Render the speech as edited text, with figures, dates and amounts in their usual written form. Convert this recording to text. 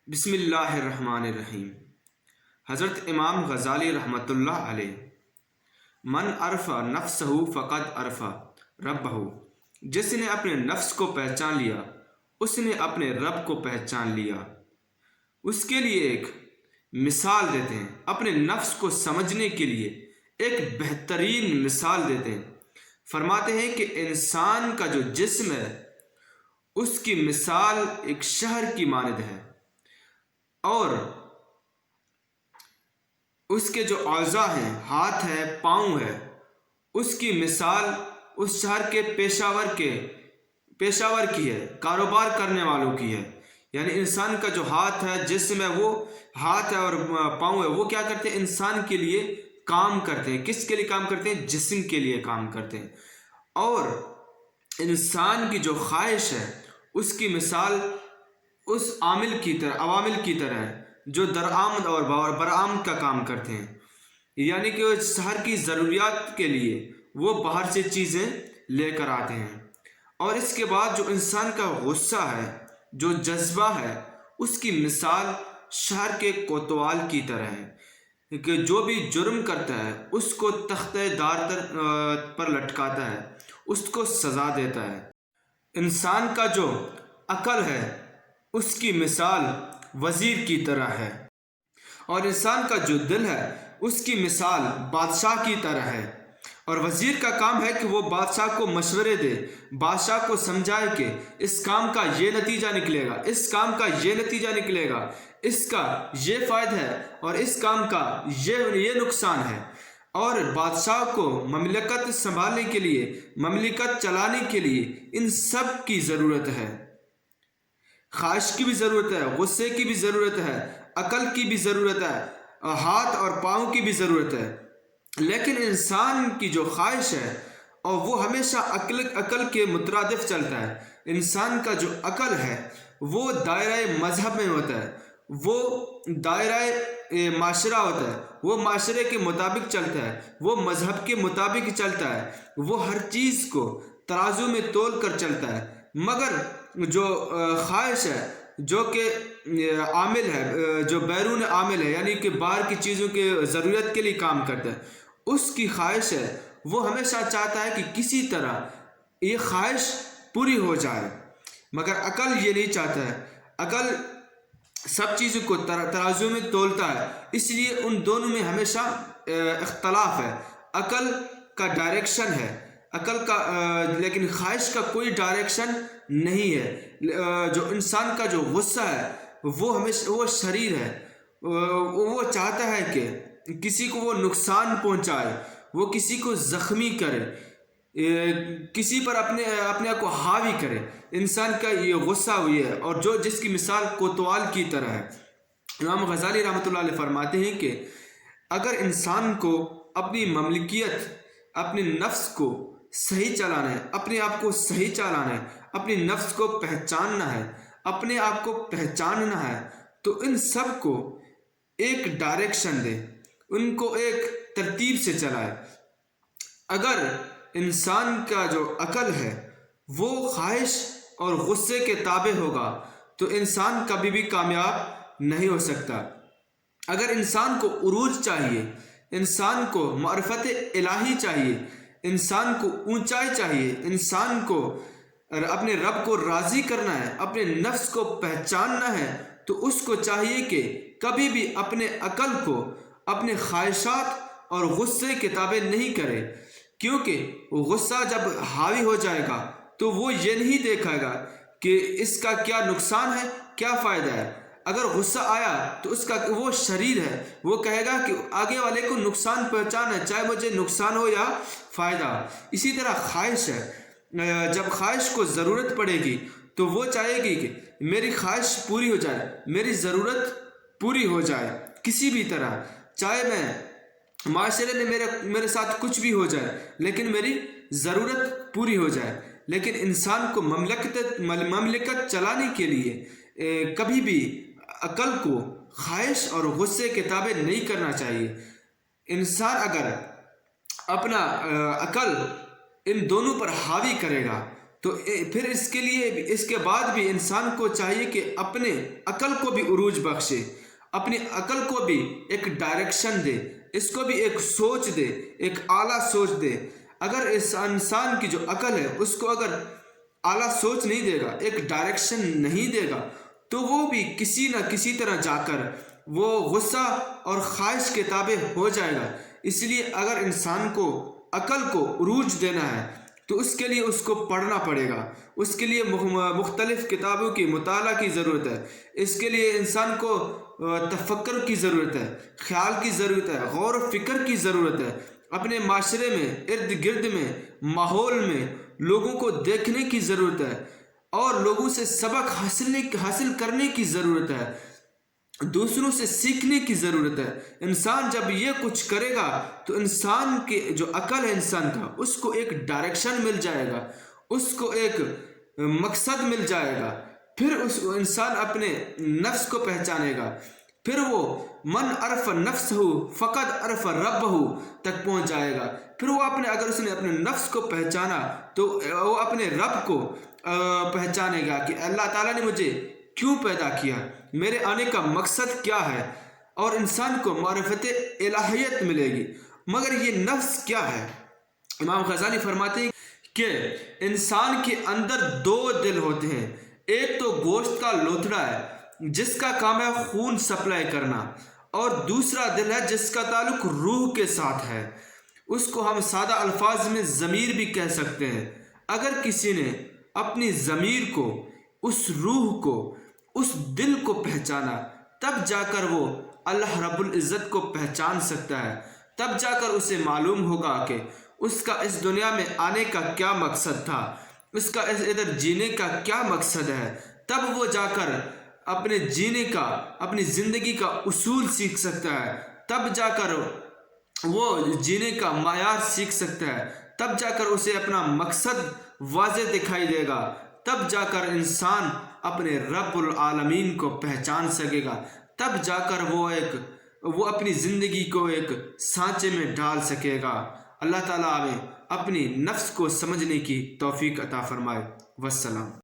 بسم اللہ الرحمن الرحیم۔ حضرت امام غزالی رحمۃ اللہ علیہ، من عرف نفسہ فقد عرف ربہ، جس نے اپنے نفس کو پہچان لیا اس نے اپنے رب کو پہچان لیا۔ اس کے لیے ایک مثال دیتے ہیں، اپنے نفس کو سمجھنے کے لیے ایک بہترین مثال دیتے ہیں۔ فرماتے ہیں کہ انسان کا جو جسم ہے اس کی مثال ایک شہر کی مانند ہے، اور اس کے جو اعضاء ہیں، ہاتھ ہے، پاؤں ہے، اس کی مثال اس شہر کے پیشاور کی ہے، کاروبار کرنے والوں کی ہے۔ یعنی انسان کا جو ہاتھ ہے، جسم ہے، وہ ہاتھ ہے اور پاؤں ہے، وہ کیا کرتے ہیں؟ انسان کے لیے کام کرتے ہیں۔ کس کے لیے کام کرتے ہیں؟ جسم کے لیے کام کرتے ہیں۔ اور انسان کی جو خواہش ہے اس کی مثال اس عوامل کی طرح ہے جو درآمد اور برآمد کا کام کرتے ہیں۔ یعنی کہ شہر کی ضروریات کے لیے وہ باہر سے چیزیں لے کر آتے ہیں۔ اور اس کے بعد جو انسان کا غصہ ہے، جو جذبہ ہے، اس کی مثال شہر کے کوتوال کی طرح ہے کہ جو بھی جرم کرتا ہے اس کو تختہ دار پر لٹکاتا ہے، اس کو سزا دیتا ہے۔ انسان کا جو عقل ہے اس کی مثال وزیر کی طرح ہے، اور انسان کا جو دل ہے اس کی مثال بادشاہ کی طرح ہے۔ اور وزیر کا کام ہے کہ وہ بادشاہ کو مشورے دے، بادشاہ کو سمجھائے کہ اس کام کا یہ نتیجہ نکلے گا، اس کام کا یہ نتیجہ نکلے گا، اس کا یہ فائدہ ہے اور اس کام کا یہ نقصان ہے۔ اور بادشاہ کو مملکت سنبھالنے کے لیے، مملکت چلانے کے لیے ان سب کی ضرورت ہے۔ خواہش کی بھی ضرورت ہے، غصے کی بھی ضرورت ہے، عقل کی بھی ضرورت ہے، ہاتھ اور پاؤں کی بھی ضرورت ہے۔ لیکن انسان کی جو خواہش ہے اور وہ ہمیشہ عقل کے مترادف چلتا ہے۔ انسان کا جو عقل ہے وہ دائرہ مذہب میں ہوتا ہے، وہ دائرہ معاشرہ ہوتا ہے، وہ معاشرے کے مطابق چلتا ہے، وہ مذہب کے مطابق چلتا ہے، وہ ہر چیز کو ترازو میں تول کر چلتا ہے۔ مگر جو خواہش ہے، جو کہ عامل ہے، جو بیرون عامل ہے، یعنی کہ باہر کی چیزوں کے ضرورت کے لیے کام کرتا ہے، اس کی خواہش ہے وہ ہمیشہ چاہتا ہے کہ کسی طرح یہ خواہش پوری ہو جائے۔ مگر عقل یہ نہیں چاہتا ہے۔ عقل سب چیزوں کو ترازو میں تولتا ہے، اس لیے ان دونوں میں ہمیشہ اختلاف ہے۔ عقل کا ڈائریکشن ہے، لیکن خواہش کا کوئی ڈائریکشن نہیں ہے۔ جو انسان کا جو غصہ ہے وہ شریر ہے، وہ چاہتا ہے کہ کسی کو وہ نقصان پہنچائے، وہ کسی کو زخمی کرے، کسی پر اپنے آپ کو حاوی کرے۔ انسان کا یہ غصہ ہوئی ہے، اور جس کی مثال کوتوال کی طرح ہے۔ امام غزالی رحمۃ اللہ علیہ فرماتے ہیں کہ اگر انسان کو اپنی مملکیت، اپنے نفس کو صحیح چلانا ہے، اپنے آپ کو صحیح چلانا ہے، اپنے نفس کو پہچاننا ہے، اپنے آپ کو پہچاننا ہے، تو ان سب کو ایک ڈائریکشن دے، ان کو ایک ترتیب سے چلائے۔ اگر انسان کا جو عقل ہے وہ خواہش اور غصے کے تابع ہوگا تو انسان کبھی بھی کامیاب نہیں ہو سکتا۔ اگر انسان کو عروج چاہیے، انسان کو معرفت الہی چاہیے، انسان کو اونچائی چاہیے، انسان کو اپنے رب کو راضی کرنا ہے، اپنے نفس کو پہچاننا ہے، تو اس کو چاہیے کہ کبھی بھی اپنے عقل کو اپنے خواہشات اور غصے کے تابع نہیں کرے، کیونکہ غصہ جب حاوی ہو جائے گا تو وہ یہ نہیں دیکھے گا کہ اس کا کیا نقصان ہے، کیا فائدہ ہے۔ اگر غصہ آیا تو وہ شریر ہے، وہ کہے گا کہ آگے والے کو نقصان پہنچانا ہے، چاہے مجھے نقصان ہو یا فائدہ۔ اسی طرح خواہش ہے، جب خواہش کو ضرورت پڑے گی تو وہ چاہے گی کہ میری خواہش پوری ہو جائے، میری ضرورت پوری ہو جائے کسی بھی طرح، چاہے میں معاشرے میں میرے ساتھ کچھ بھی ہو جائے، لیکن میری ضرورت پوری ہو جائے۔ لیکن انسان کو مملکت چلانے کے لیے کبھی بھی عقل کو خواہش اور غصے کے تابع نہیں کرنا چاہیے۔ انسان اگر اپنا عقل ان دونوں پر حاوی کرے گا تو پھر اس کے بعد بھی انسان کو چاہیے کہ اپنے عقل کو بھی عروج بخشے، اپنی عقل کو بھی ایک ڈائریکشن دے، اس کو بھی ایک سوچ دے، ایک اعلیٰ سوچ دے۔ اگر اس انسان کی جو عقل ہے اس کو اگر اعلیٰ سوچ نہیں دے گا، ایک ڈائریکشن نہیں دے گا، تو وہ بھی کسی نہ کسی طرح جا کر وہ غصہ اور خواہش کے تابع ہو جائے گا۔ اس لیے اگر انسان کو عقل کو عروج دینا ہے تو اس کے لیے اس کو پڑھنا پڑے گا، اس کے لیے مختلف کتابوں کی مطالعہ کی ضرورت ہے، اس کے لیے انسان کو تفکر کی ضرورت ہے، خیال کی ضرورت ہے، غور و فکر کی ضرورت ہے، اپنے معاشرے میں، ارد گرد میں، ماحول میں لوگوں کو دیکھنے کی ضرورت ہے اور لوگوں سے سبق حاصل کرنے کی ضرورت ہے، دوسروں سے سیکھنے کی ضرورت ہے۔ انسان جب یہ کچھ کرے گا تو انسان کی جو عقل ہے انسان کا، اس کو ایک ڈائریکشن مل جائے گا، اس کو ایک مقصد مل جائے گا، پھر اس انسان اپنے نفس کو پہچانے گا، پھر وہ من عرف نفسہ فقد عرف ربہ تک پہنچ جائے گا۔ پھر وہ اگر اس نے اپنے نفس کو پہچانا تو وہ اپنے رب کو پہچانے گا کہ اللہ تعالیٰ نے مجھے کیوں پیدا کیا، میرے آنے کا مقصد کیا ہے، اور انسان کو معرفت الہیت ملے گی۔ مگر یہ نفس کیا ہے؟ امام غزالی فرماتے ہیں کہ انسان کے اندر دو دل ہوتے ہیں، ایک تو گوشت کا لوتھڑا ہے جس کا کام ہے خون سپلائی کرنا، اور دوسرا دل ہے جس کا تعلق روح کے ساتھ ہے، اس کو ہم سادہ الفاظ میں ضمیر بھی کہہ سکتے ہیں۔ اگر کسی نے اپنی ضمیر کو، اس روح کو، اس دل کو پہچانا، تب جا کر وہ اللہ رب العزت کو پہچان سکتا ہے، تب جا کر اسے معلوم ہوگا کہ اس کا اس دنیا میں آنے کا کیا مقصد تھا، اس کا ادھر جینے کا کیا مقصد ہے۔ تب وہ جا کر اپنے جینے کا، اپنی زندگی کا اصول سیکھ سکتا ہے، تب جا کر وہ جینے کا معیار سیکھ سکتا ہے، تب جا کر اسے اپنا مقصد واضح دکھائی دے گا، تب جا کر انسان اپنے رب العالمین کو پہچان سکے گا، تب جا کر وہ اپنی زندگی کو ایک سانچے میں ڈال سکے گا۔ اللہ تعالیٰ ہمیں اپنی نفس کو سمجھنے کی توفیق عطا فرمائے۔ والسلام۔